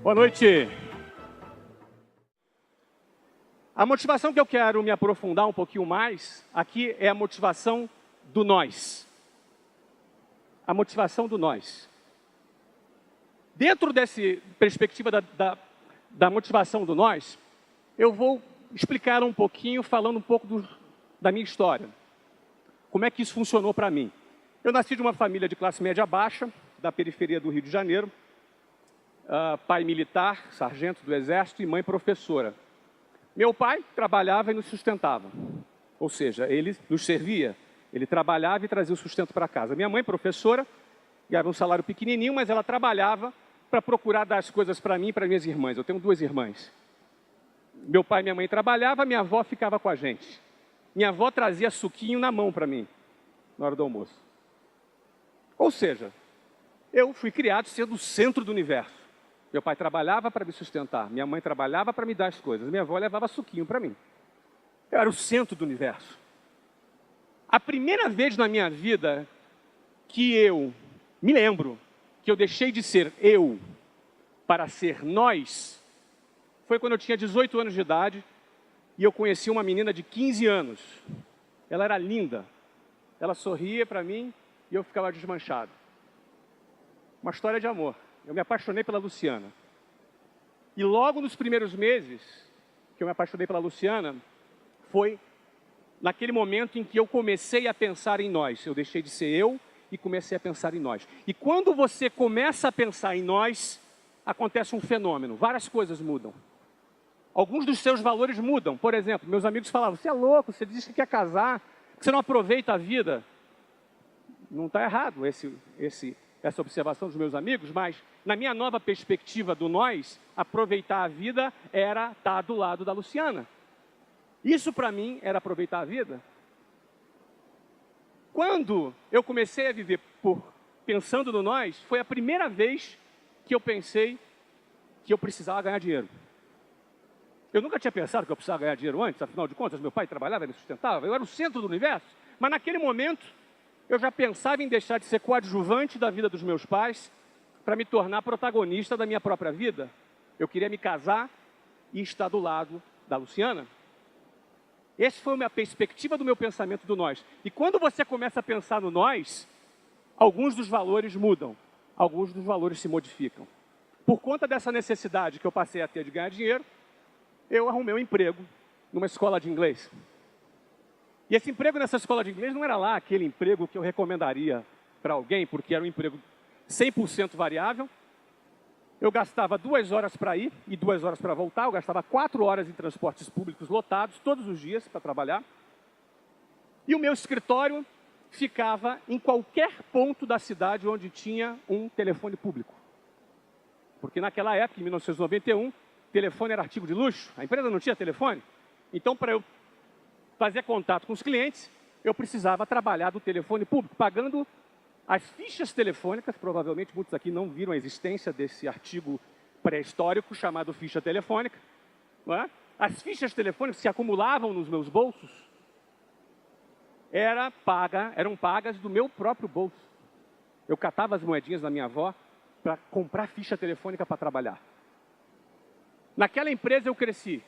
Boa noite. A motivação que eu quero me aprofundar um pouquinho mais aqui é a motivação do nós. A motivação do nós. Dentro dessa perspectiva da motivação do nós, eu vou explicar um pouquinho, falando um pouco da minha história. Como é que isso funcionou para mim? Eu nasci de uma família de classe média baixa, da periferia do Rio de Janeiro. Pai militar, sargento do Exército, e mãe professora. Meu pai trabalhava e nos sustentava. Ou seja, ele nos servia. Ele trabalhava e trazia o sustento para casa. Minha mãe, professora, ganhava um salário pequenininho, mas ela trabalhava para procurar dar as coisas para mim e para minhas irmãs. Eu tenho 2 irmãs. Meu pai e minha mãe trabalhavam, minha avó ficava com a gente. Minha avó trazia suquinho na mão para mim, na hora do almoço. Ou seja, eu fui criado sendo o centro do universo. Meu pai trabalhava para me sustentar, minha mãe trabalhava para me dar as coisas, minha avó levava suquinho para mim. Eu era o centro do universo. A primeira vez na minha vida que eu me lembro que eu deixei de ser eu para ser nós, foi quando eu tinha 18 anos de idade e eu conheci uma menina de 15 anos. Ela era linda, ela sorria para mim e eu ficava desmanchado. Uma história de amor. Eu me apaixonei pela Luciana. E logo nos primeiros meses que eu me apaixonei pela Luciana, foi naquele momento em que eu comecei a pensar em nós. Eu deixei de ser eu e comecei a pensar em nós. E quando você começa a pensar em nós, acontece um fenômeno. Várias coisas mudam. Alguns dos seus valores mudam. Por exemplo, meus amigos falavam, você é louco, você diz que quer casar, que você não aproveita a vida. Não está errado essa observação dos meus amigos, mas na minha nova perspectiva do nós, aproveitar a vida era estar do lado da Luciana. Isso para mim era aproveitar a vida. Quando eu comecei a viver pensando no nós, foi a primeira vez que eu pensei que eu precisava ganhar dinheiro. Eu nunca tinha pensado que eu precisava ganhar dinheiro antes, afinal de contas, meu pai trabalhava e me sustentava, eu era o centro do universo, mas naquele momento eu já pensava em deixar de ser coadjuvante da vida dos meus pais para me tornar protagonista da minha própria vida. Eu queria me casar e estar do lado da Luciana. Essa foi a minha perspectiva do meu pensamento do nós. E quando você começa a pensar no nós, alguns dos valores mudam, alguns dos valores se modificam. Por conta dessa necessidade que eu passei a ter de ganhar dinheiro, eu arrumei um emprego numa escola de inglês. E esse emprego nessa escola de inglês não era lá aquele emprego que eu recomendaria para alguém, porque era um emprego 100% variável. Eu gastava 2 horas para ir e 2 horas para voltar. Eu gastava 4 horas em transportes públicos lotados, todos os dias, para trabalhar. E o meu escritório ficava em qualquer ponto da cidade onde tinha um telefone público. Porque naquela época, em 1991, telefone era artigo de luxo, a empresa não tinha telefone. Então, para eu fazer contato com os clientes, eu precisava trabalhar do telefone público, pagando as fichas telefônicas. Provavelmente muitos aqui não viram a existência desse artigo pré-histórico chamado ficha telefônica. Não é? As fichas telefônicas que se acumulavam nos meus bolsos eram pagas do meu próprio bolso. Eu catava as moedinhas da minha avó para comprar ficha telefônica para trabalhar. Naquela empresa eu cresci.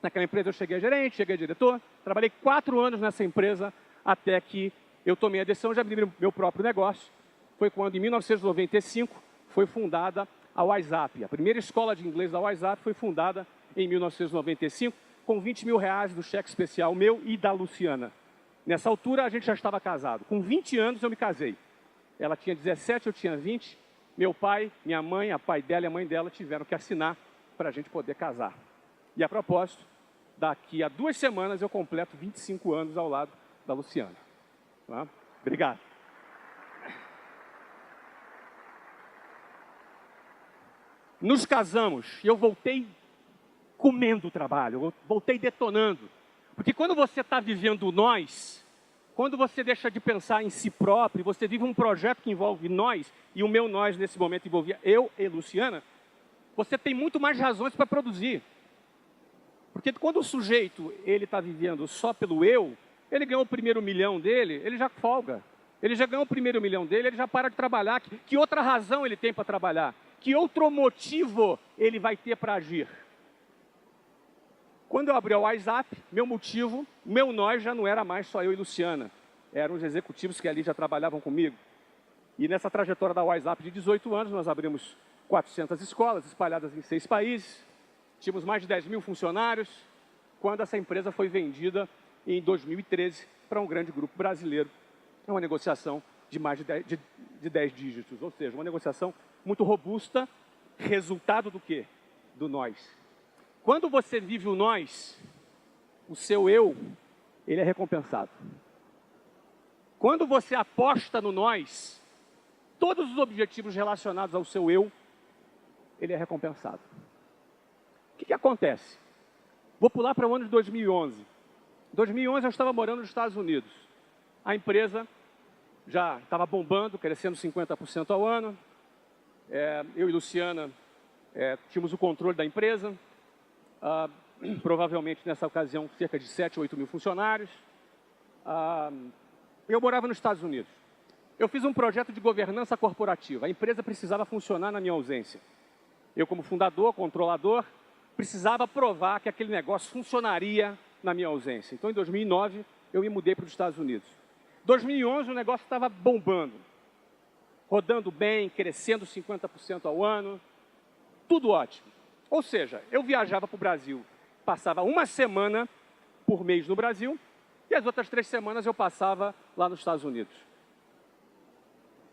Naquela empresa eu cheguei a gerente, cheguei a diretor, trabalhei 4 anos nessa empresa até que eu tomei a decisão de abrir meu próprio negócio. Foi quando, em 1995, foi fundada a WhatsApp. A primeira escola de inglês da WhatsApp foi fundada em 1995, com 20 mil reais do cheque especial meu e da Luciana. Nessa altura, a gente já estava casado. Com 20 anos, eu me casei. Ela tinha 17, eu tinha 20. Meu pai, minha mãe, a pai dela e a mãe dela tiveram que assinar para a gente poder casar. E a propósito, daqui a 2 semanas eu completo 25 anos ao lado da Luciana. Tá? Obrigado. Nos casamos e eu voltei comendo o trabalho, eu voltei detonando. Porque quando você está vivendo nós, quando você deixa de pensar em si próprio, você vive um projeto que envolve nós, e o meu nós nesse momento envolvia eu e Luciana, você tem muito mais razões para produzir. Porque quando o sujeito está vivendo só pelo eu, ele ganhou o primeiro milhão dele, ele já folga. Ele já ganhou o primeiro milhão dele, ele já para de trabalhar. Que outra razão ele tem para trabalhar? Que outro motivo ele vai ter para agir? Quando eu abri o WhatsApp, meu motivo, meu nós já não era mais só eu e Luciana. Eram os executivos que ali já trabalhavam comigo. E nessa trajetória da WhatsApp de 18 anos, nós abrimos 400 escolas espalhadas em 6 países. Tínhamos mais de 10 mil funcionários, quando essa empresa foi vendida em 2013 para um grande grupo brasileiro. É uma negociação de mais de 10 dígitos, ou seja, uma negociação muito robusta, resultado do quê? Do nós. Quando você vive o nós, o seu eu, ele é recompensado. Quando você aposta no nós, todos os objetivos relacionados ao seu eu, ele é recompensado. O que acontece? Vou pular para o ano de 2011. Em 2011 eu estava morando nos Estados Unidos. A empresa já estava bombando, crescendo 50% ao ano. Eu e Luciana tínhamos o controle da empresa. Provavelmente nessa ocasião cerca de 7 ou 8 mil funcionários. Eu morava nos Estados Unidos. Eu fiz um projeto de governança corporativa. A empresa precisava funcionar na minha ausência. Eu, como fundador, controlador, precisava provar que aquele negócio funcionaria na minha ausência. Então, em 2009, eu me mudei para os Estados Unidos. Em 2011, o negócio estava bombando. Rodando bem, crescendo 50% ao ano. Tudo ótimo. Ou seja, eu viajava para o Brasil, passava uma semana por mês no Brasil, e as outras 3 semanas eu passava lá nos Estados Unidos.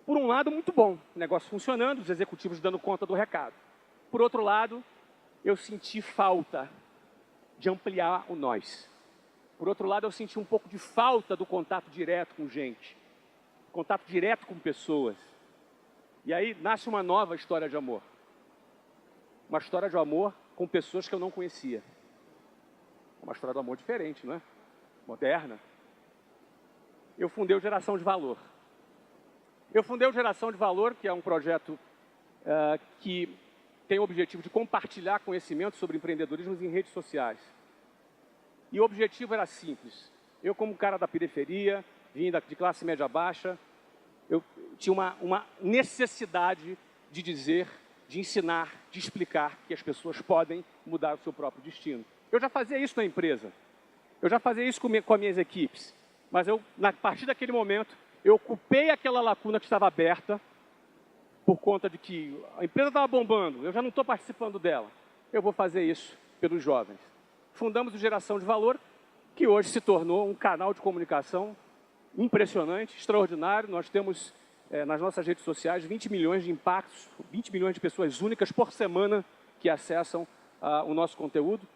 Por um lado, muito bom, o negócio funcionando, os executivos dando conta do recado. Por outro lado, eu senti falta de ampliar o nós. Por outro lado, eu senti um pouco de falta do contato direto com gente, contato direto com pessoas. E aí nasce uma nova história de amor. Uma história de amor com pessoas que eu não conhecia. Uma história de amor diferente, não é? Moderna. Eu fundei o Geração de Valor. Eu fundei o Geração de Valor, que é um projeto que tem o objetivo de compartilhar conhecimento sobre empreendedorismo em redes sociais. E o objetivo era simples. Eu, como cara da periferia, vindo de classe média baixa, eu tinha uma necessidade de dizer, de ensinar, de explicar que as pessoas podem mudar o seu próprio destino. Eu já fazia isso na empresa. Eu já fazia isso com as minhas equipes. Mas a partir daquele momento, eu ocupei aquela lacuna que estava aberta, por conta de que a empresa estava bombando, eu já não estou participando dela. Eu vou fazer isso pelos jovens. Fundamos o Geração de Valor, que hoje se tornou um canal de comunicação impressionante, extraordinário. Nós temos nas nossas redes sociais 20 milhões de impactos, 20 milhões de pessoas únicas por semana que acessam o nosso conteúdo.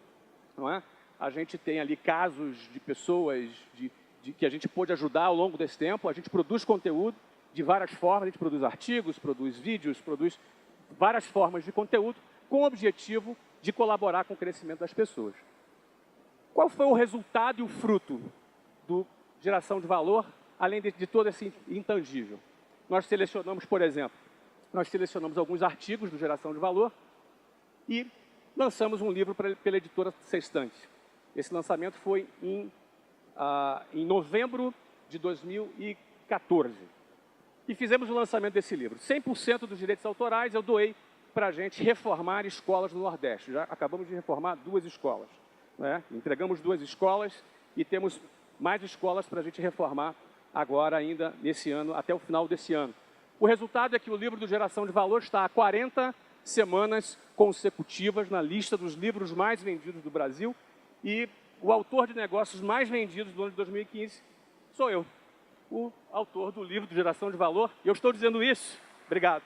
Não é? A gente tem ali casos de pessoas que a gente pôde ajudar ao longo desse tempo. A gente produz conteúdo de várias formas, a gente produz artigos, produz vídeos, produz várias formas de conteúdo com o objetivo de colaborar com o crescimento das pessoas. Qual foi o resultado e o fruto do Geração de Valor, além de todo esse intangível? Nós selecionamos, por exemplo, alguns artigos do Geração de Valor e lançamos um livro pela editora Sextante. Esse lançamento foi em novembro de 2014. E fizemos o lançamento desse livro. 100% dos direitos autorais eu doei para a gente reformar escolas no Nordeste. Já acabamos de reformar 2 escolas. Né? Entregamos 2 escolas e temos mais escolas para a gente reformar agora ainda nesse ano, até o final desse ano. O resultado é que o livro do Geração de Valor está há 40 semanas consecutivas na lista dos livros mais vendidos do Brasil e o autor de negócios mais vendidos do ano de 2015 sou eu, o autor do livro do Geração de Valor. E eu estou dizendo isso, obrigado.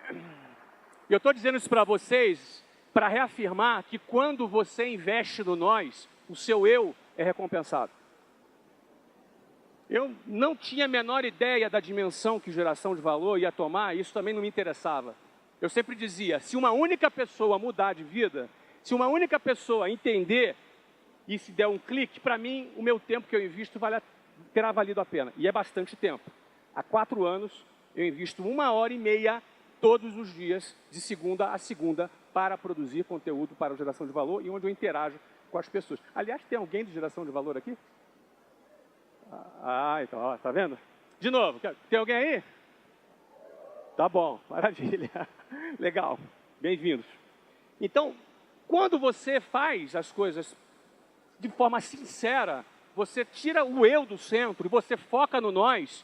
E eu estou dizendo isso para vocês para reafirmar que quando você investe no nós, o seu eu é recompensado. Eu não tinha a menor ideia da dimensão que Geração de Valor ia tomar, e isso também não me interessava. Eu sempre dizia, se uma única pessoa mudar de vida, se uma única pessoa entender e se der um clique, para mim, o meu tempo que eu invisto terá valido a pena. E é bastante tempo. Há 4 anos, eu invisto 1h30 todos os dias, de segunda a segunda, para produzir conteúdo para o Geração de Valor e onde eu interajo com as pessoas. Aliás, tem alguém de Geração de Valor aqui? Então, ó, tá vendo? De novo, tem alguém aí? Tá bom, maravilha. Legal, bem-vindos. Então, quando você faz as coisas de forma sincera, você tira o eu do centro e você foca no nós,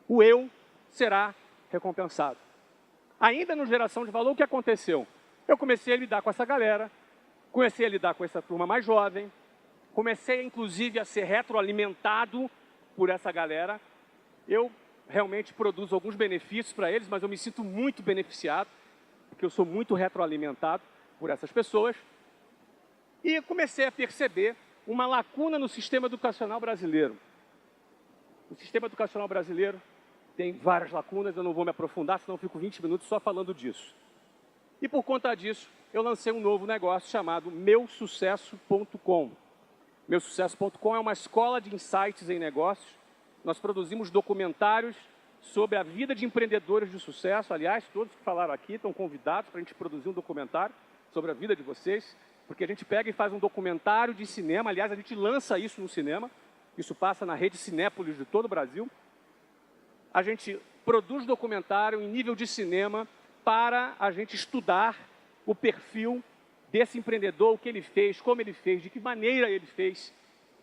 o eu será recompensado. Ainda no Geração de Valor, o que aconteceu? Eu comecei a lidar com essa galera, comecei a lidar com essa turma mais jovem, comecei, inclusive, a ser retroalimentado por essa galera. Eu realmente produzo alguns benefícios para eles, mas eu me sinto muito beneficiado, porque eu sou muito retroalimentado por essas pessoas. E comecei a perceber uma lacuna no sistema educacional brasileiro. O sistema educacional brasileiro tem várias lacunas, eu não vou me aprofundar, senão eu fico 20 minutos só falando disso. E por conta disso, eu lancei um novo negócio chamado meusucesso.com. Meusucesso.com é uma escola de insights em negócios. Nós produzimos documentários sobre a vida de empreendedores de sucesso. Aliás, todos que falaram aqui estão convidados para a gente produzir um documentário sobre a vida de vocês, porque a gente pega e faz um documentário de cinema. Aliás, a gente lança isso no cinema. Isso passa na rede Cinépolis de todo o Brasil. A gente produz documentário em nível de cinema para a gente estudar o perfil desse empreendedor, o que ele fez, como ele fez, de que maneira ele fez.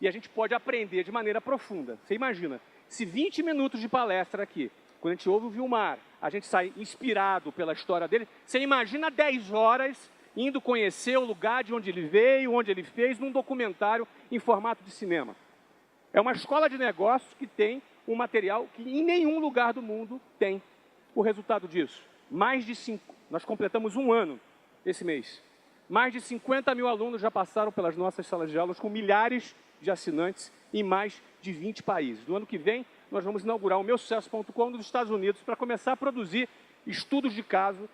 E a gente pode aprender de maneira profunda. Você imagina, se 20 minutos de palestra aqui, quando a gente ouve o Vilmar, a gente sai inspirado pela história dele, você imagina 10 horas indo conhecer o lugar de onde ele veio, onde ele fez, num documentário em formato de cinema. É uma escola de negócios que tem um material que em nenhum lugar do mundo tem. O resultado disso, nós completamos um ano esse mês. Mais de 50 mil alunos já passaram pelas nossas salas de aulas, com milhares de assinantes em mais de 20 países. No ano que vem, nós vamos inaugurar o meusucesso.com nos Estados Unidos para começar a produzir estudos de caso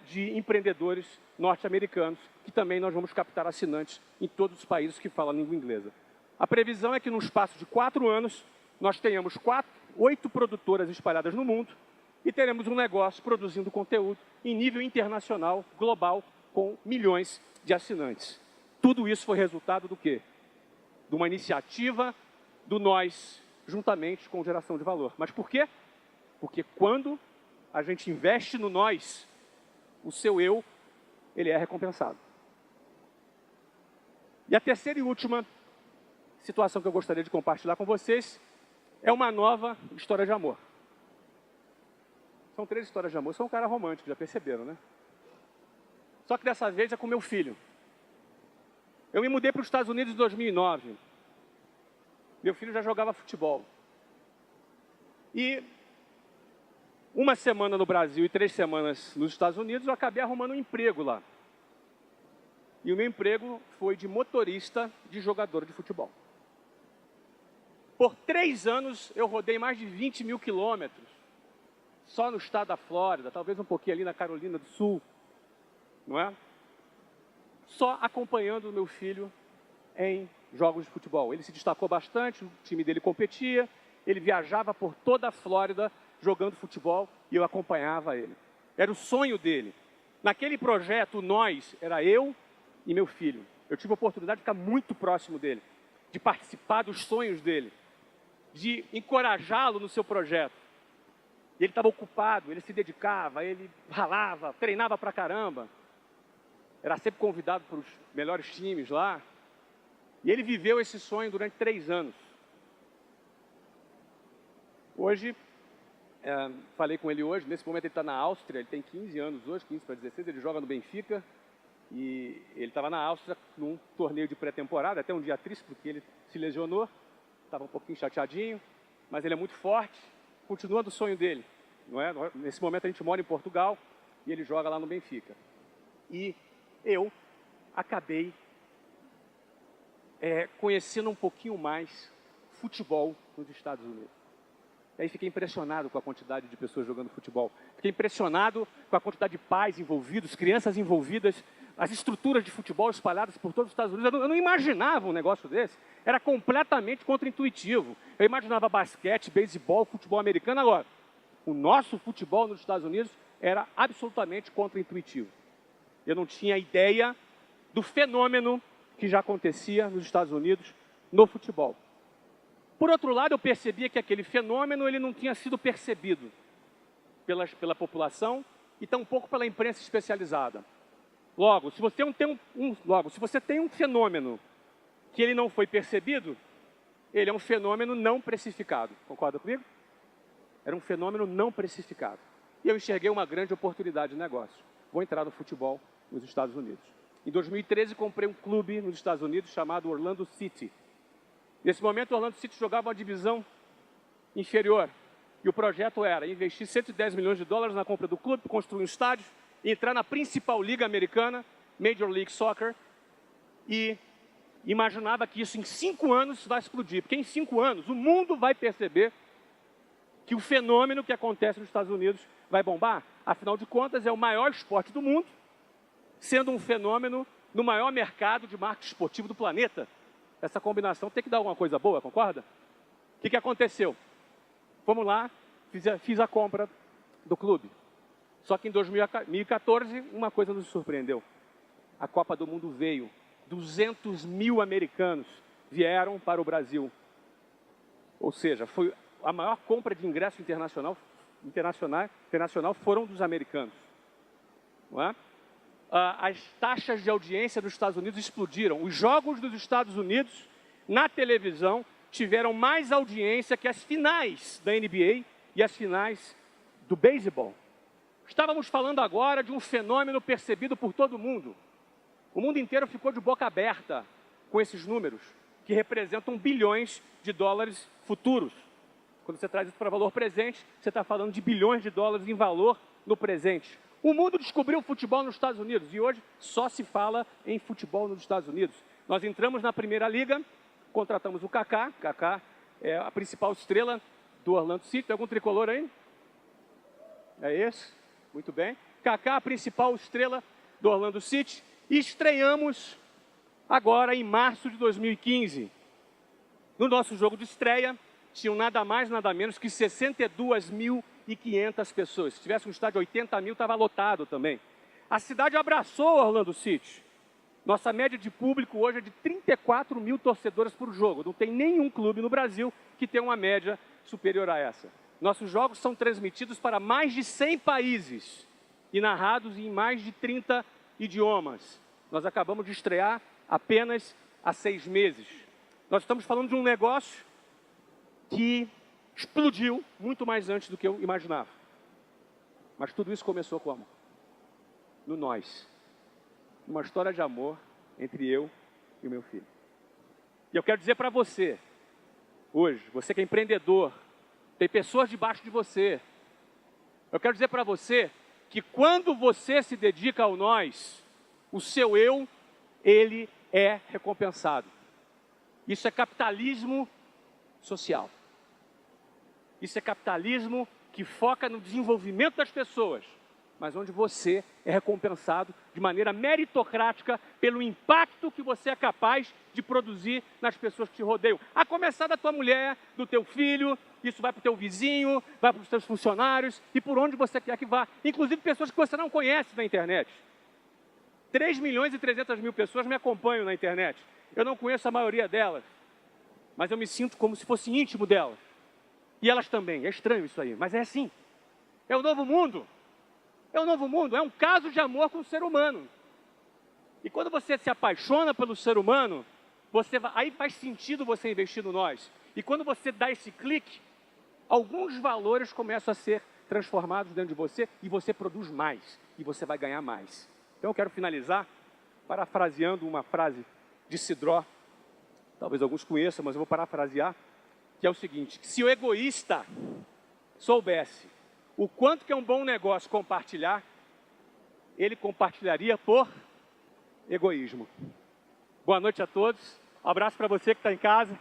de empreendedores norte-americanos, que também nós vamos captar assinantes em todos os países que falam a língua inglesa. A previsão é que, no espaço de 4 anos, nós tenhamos 8 produtoras espalhadas no mundo e teremos um negócio produzindo conteúdo em nível internacional, global, com milhões de assinantes. Tudo isso foi resultado do quê? De uma iniciativa do nós, juntamente com Geração de Valor. Mas por quê? Porque quando a gente investe no nós, o seu eu, ele é recompensado. E a terceira e última situação que eu gostaria de compartilhar com vocês é uma nova história de amor. São 3 histórias de amor. Eu sou um cara romântico, já perceberam, né? Só que dessa vez é com meu filho. Eu me mudei para os Estados Unidos em 2009. Meu filho já jogava futebol. E 1 semana no Brasil e 3 semanas nos Estados Unidos, eu acabei arrumando um emprego lá. E o meu emprego foi de motorista de jogador de futebol. Por 3 anos, eu rodei mais de 20 mil quilômetros, só no estado da Flórida, talvez um pouquinho ali na Carolina do Sul, não é? Só acompanhando o meu filho em jogos de futebol. Ele se destacou bastante, o time dele competia, ele viajava por toda a Flórida jogando futebol e eu acompanhava ele. Era o sonho dele. Naquele projeto, nós, era eu e meu filho. Eu tive a oportunidade de ficar muito próximo dele, de participar dos sonhos dele, de encorajá-lo no seu projeto. Ele estava ocupado, ele se dedicava, ele ralava, treinava pra caramba. Era sempre convidado para os melhores times lá. E ele viveu esse sonho durante 3 anos. Hoje, falei com ele hoje, nesse momento ele está na Áustria, ele tem 15 anos hoje, 15 para 16, ele joga no Benfica. E ele estava na Áustria num torneio de pré-temporada, até um dia triste porque ele se lesionou. Estava um pouquinho chateadinho, mas ele é muito forte, continua do sonho dele. Não é? Nesse momento a gente mora em Portugal e ele joga lá no Benfica. E eu acabei conhecendo um pouquinho mais futebol nos Estados Unidos. E aí fiquei impressionado com a quantidade de pessoas jogando futebol. Fiquei impressionado com a quantidade de pais envolvidos, crianças envolvidas, as estruturas de futebol espalhadas por todos os Estados Unidos. Eu não imaginava um negócio desse. Era completamente contraintuitivo. Eu imaginava basquete, beisebol, futebol americano. Agora, o nosso futebol nos Estados Unidos era absolutamente contraintuitivo. Eu não tinha ideia do fenômeno que já acontecia nos Estados Unidos no futebol. Por outro lado, eu percebia que aquele fenômeno ele não tinha sido percebido. pela população e tampouco pela imprensa especializada. Logo, se você tem um fenômeno que ele não foi percebido, ele é um fenômeno não precificado. Concorda comigo? Era um fenômeno não precificado. E eu enxerguei uma grande oportunidade de negócio. Vou entrar no futebol nos Estados Unidos. Em 2013, comprei um clube nos Estados Unidos chamado Orlando City. Nesse momento, o Orlando City jogava uma divisão inferior. E o projeto era investir 110 milhões de dólares na compra do clube, construir um estádio, entrar na principal liga americana, Major League Soccer, e imaginava que isso em 5 anos vai explodir. Porque em 5 anos o mundo vai perceber que o fenômeno que acontece nos Estados Unidos vai bombar. Afinal de contas, é o maior esporte do mundo, sendo um fenômeno no maior mercado de marketing esportivo do planeta. Essa combinação tem que dar alguma coisa boa, concorda? O que aconteceu? Fomos lá, fiz a compra do clube. Só que em 2014, uma coisa nos surpreendeu. A Copa do Mundo veio. 200 mil americanos vieram para o Brasil. Ou seja, foi a maior compra de ingresso internacional foram dos americanos. Não é? As taxas de audiência dos Estados Unidos explodiram. Os jogos dos Estados Unidos, na televisão, tiveram mais audiência que as finais da NBA e as finais do beisebol. Estávamos falando agora de um fenômeno percebido por todo mundo. O mundo inteiro ficou de boca aberta com esses números, que representam bilhões de dólares futuros. Quando você traz isso para valor presente, você está falando de bilhões de dólares em valor no presente. O mundo descobriu o futebol nos Estados Unidos e hoje só se fala em futebol nos Estados Unidos. Nós entramos na primeira liga, contratamos o Kaká. Kaká é a principal estrela do Orlando City. Tem algum tricolor aí? É esse? Muito bem. Kaká, a principal estrela do Orlando City. E estreamos agora em março de 2015. No nosso jogo de estreia, tinham nada mais, nada menos que 62.500 pessoas. Se tivesse um estádio de 80 mil, estava lotado também. A cidade abraçou o Orlando City. Nossa média de público hoje é de 34 mil torcedores por jogo. Não tem nenhum clube no Brasil que tenha uma média superior a essa. Nossos jogos são transmitidos para mais de 100 países e narrados em mais de 30 idiomas. Nós acabamos de estrear apenas há 6 meses. Nós estamos falando de um negócio que explodiu muito mais antes do que eu imaginava. Mas tudo isso começou como? No nós. Uma história de amor entre eu e o meu filho. E eu quero dizer para você, hoje, você que é empreendedor, tem pessoas debaixo de você. Eu quero dizer para você que quando você se dedica ao nós, o seu eu, ele é recompensado. Isso é capitalismo social. Isso é capitalismo que foca no desenvolvimento das pessoas, mas onde você é recompensado de maneira meritocrática pelo impacto que você é capaz de produzir nas pessoas que te rodeiam. A começar da tua mulher, do teu filho, isso vai para o teu vizinho, vai para os teus funcionários e por onde você quer que vá. Inclusive pessoas que você não conhece na internet. 3.300.000 pessoas me acompanham na internet. Eu não conheço a maioria delas, mas eu me sinto como se fosse íntimo delas. E elas também. É estranho isso aí, mas é assim. É o novo mundo. É o novo mundo. É um caso de amor com o ser humano. E quando você se apaixona pelo ser humano, aí faz sentido você investir no nós. E quando você dá esse clique, alguns valores começam a ser transformados dentro de você e você produz mais. E você vai ganhar mais. Então eu quero finalizar parafraseando uma frase de Sidró. Talvez alguns conheçam, mas eu vou parafrasear. Que é o seguinte, que se o egoísta soubesse o quanto que é um bom negócio compartilhar, ele compartilharia por egoísmo. Boa noite a todos, um abraço para você que está em casa.